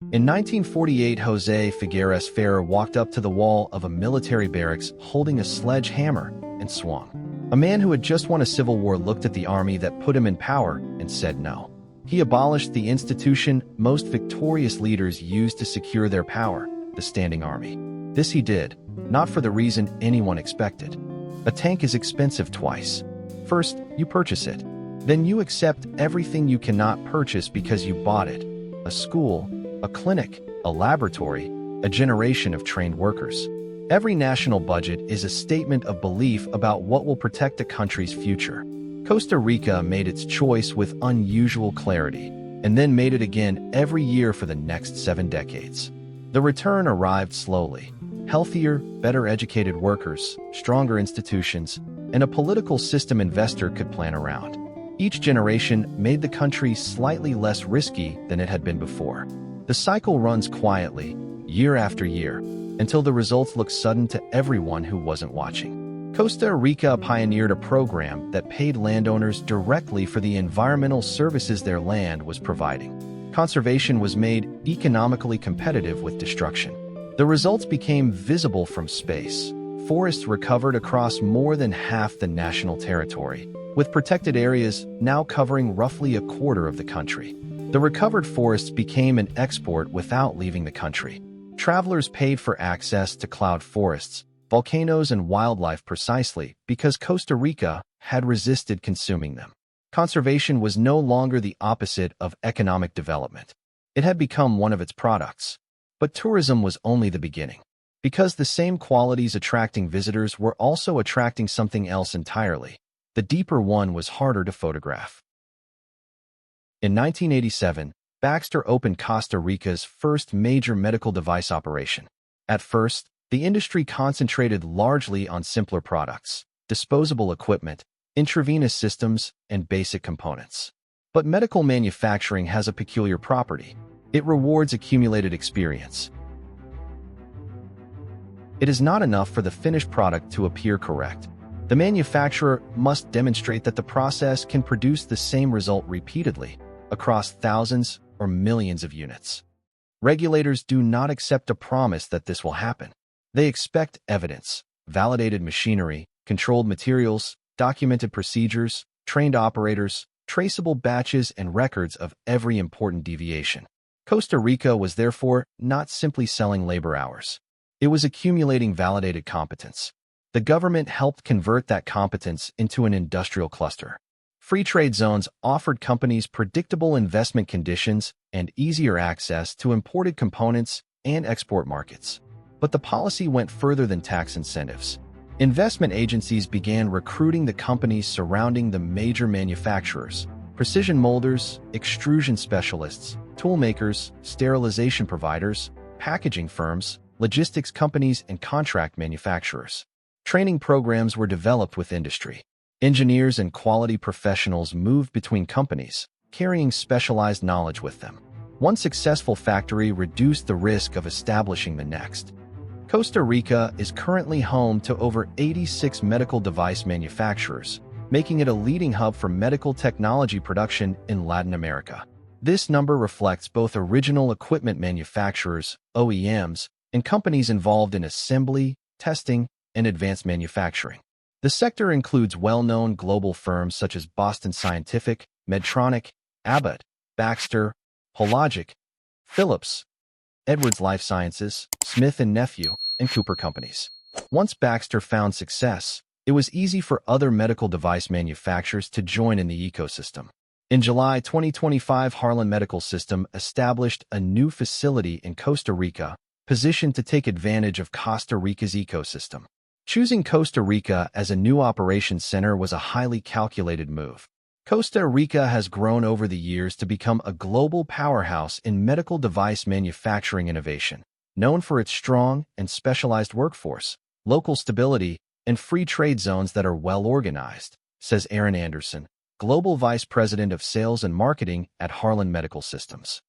In 1948, Jose Figueres Ferrer walked up to the wall of a military barracks holding a sledgehammer and swung. A man who had just won a civil war looked at the army that put him in power and said no. He abolished the institution most victorious leaders used to secure their power, the standing army. This he did, not for the reason anyone expected. A tank is expensive twice. First, you purchase it. Then you accept everything you cannot purchase because you bought it. A school, a clinic, a laboratory, a generation of trained workers. Every national budget is a statement of belief about what will protect a country's future. Costa Rica made its choice with unusual clarity, and then made it again every year for the next 7 decades. The return arrived slowly. Healthier, better educated workers, stronger institutions, and a political system investor could plan around. Each generation made the country slightly less risky than it had been before. The cycle runs quietly, year after year, until the results look sudden to everyone who wasn't watching. Costa Rica pioneered a program that paid landowners directly for the environmental services their land was providing. Conservation was made economically competitive with destruction. The results became visible from space. Forests recovered across more than half the national territory, with protected areas now covering roughly a quarter of the country. The recovered forests became an export without leaving the country. Travelers paid for access to cloud forests, volcanoes, and wildlife precisely because Costa Rica had resisted consuming them. Conservation was no longer the opposite of economic development. It had become one of its products. But tourism was only the beginning. Because the same qualities attracting visitors were also attracting something else entirely. The deeper one was harder to photograph. In 1987, Baxter opened Costa Rica's first major medical device operation. At first, the industry concentrated largely on simpler products, disposable equipment, intravenous systems, and basic components. But medical manufacturing has a peculiar property. It rewards accumulated experience. It is not enough for the finished product to appear correct. The manufacturer must demonstrate that the process can produce the same result repeatedly, across thousands or millions of units. Regulators do not accept a promise that this will happen. They expect evidence, validated machinery, controlled materials, documented procedures, trained operators, traceable batches, and records of every important deviation. Costa Rica was therefore not simply selling labor hours. It was accumulating validated competence. The government helped convert that competence into an industrial cluster. Free trade zones offered companies predictable investment conditions and easier access to imported components and export markets. But the policy went further than tax incentives. Investment agencies began recruiting the companies surrounding the major manufacturers: precision molders, extrusion specialists, toolmakers, sterilization providers, packaging firms, logistics companies, and contract manufacturers. Training programs were developed with industry. Engineers and quality professionals moved between companies, carrying specialized knowledge with them. One successful factory reduced the risk of establishing the next. Costa Rica is currently home to over 86 medical device manufacturers, making it a leading hub for medical technology production in Latin America. This number reflects both original equipment manufacturers, OEMs, and companies involved in assembly, testing, and advanced manufacturing. The sector includes well-known global firms such as Boston Scientific, Medtronic, Abbott, Baxter, Hologic, Philips, Edwards Lifesciences, Smith & Nephew, and Cooper companies. Once Baxter found success, it was easy for other medical device manufacturers to join in the ecosystem. In July 2025, Harlan Medical System established a new facility in Costa Rica, positioned to take advantage of Costa Rica's ecosystem. Choosing Costa Rica as a new operations center was a highly calculated move. Costa Rica has grown over the years to become a global powerhouse in medical device manufacturing innovation, known for its strong and specialized workforce, local stability, and free trade zones that are well organized, says Aaron Anderson, Global Vice President of Sales and Marketing at Harlan Medical Systems.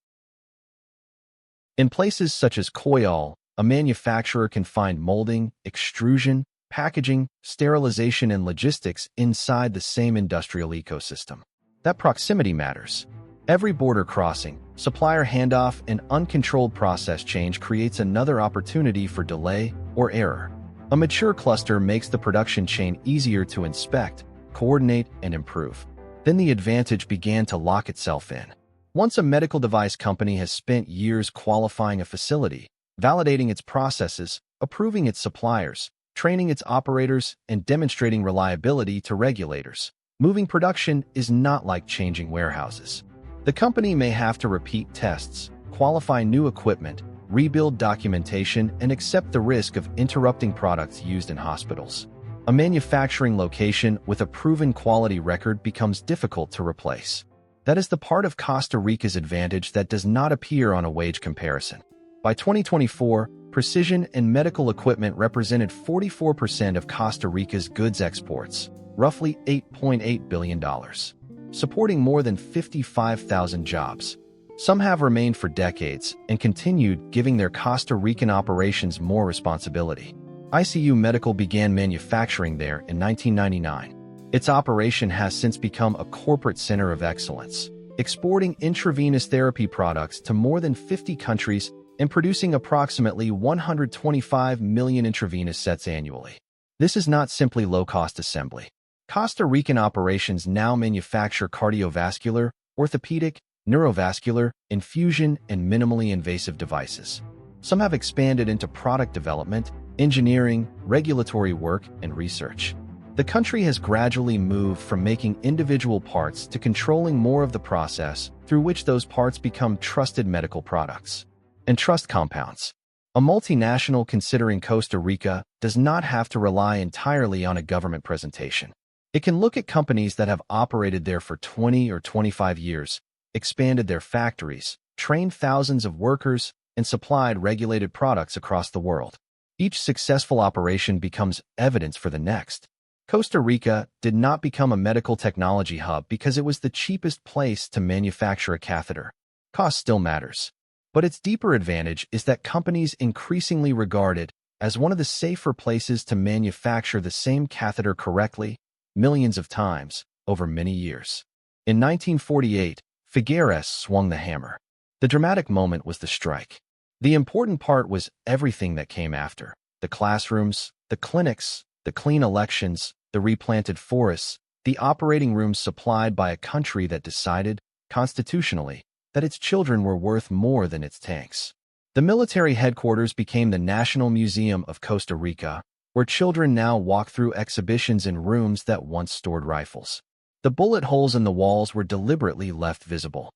In places such as Coyol, a manufacturer can find molding, extrusion, packaging, sterilization, and logistics inside the same industrial ecosystem. That proximity matters. Every border crossing, supplier handoff, and uncontrolled process change creates another opportunity for delay or error. A mature cluster makes the production chain easier to inspect, coordinate, and improve. Then the advantage began to lock itself in. Once a medical device company has spent years qualifying a facility, validating its processes, approving its suppliers, training its operators, and demonstrating reliability to regulators, moving production is not like changing warehouses. The company may have to repeat tests, qualify new equipment, rebuild documentation, and accept the risk of interrupting products used in hospitals. A manufacturing location with a proven quality record becomes difficult to replace. That is the part of Costa Rica's advantage that does not appear on a wage comparison. By 2024, precision and medical equipment represented 44% of Costa Rica's goods exports, roughly $8.8 billion, supporting more than 55,000 jobs. Some have remained for decades and continued, giving their Costa Rican operations more responsibility. ICU Medical began manufacturing there in 1999. Its operation has since become a corporate center of excellence, exporting intravenous therapy products to more than 50 countries and producing approximately 125 million intravenous sets annually. This is not simply low-cost assembly. Costa Rican operations now manufacture cardiovascular, orthopedic, neurovascular, infusion, and minimally invasive devices. Some have expanded into product development, engineering, regulatory work, and research. The country has gradually moved from making individual parts to controlling more of the process through which those parts become trusted medical products. And trust compounds. A multinational considering Costa Rica does not have to rely entirely on a government presentation. It can look at companies that have operated there for 20 or 25 years, expanded their factories, trained thousands of workers, and supplied regulated products across the world. Each successful operation becomes evidence for the next. Costa Rica did not become a medical technology hub because it was the cheapest place to manufacture a catheter. Cost still matters. But its deeper advantage is that companies increasingly regard it as one of the safer places to manufacture the same catheter correctly, millions of times, over many years. In 1948, Figueres swung the hammer. The dramatic moment was the strike. The important part was everything that came after: the classrooms, the clinics, the clean elections, the replanted forests, the operating rooms supplied by a country that decided, constitutionally, that its children were worth more than its tanks. The military headquarters became the National Museum of Costa Rica, where children now walk through exhibitions in rooms that once stored rifles. The bullet holes in the walls were deliberately left visible.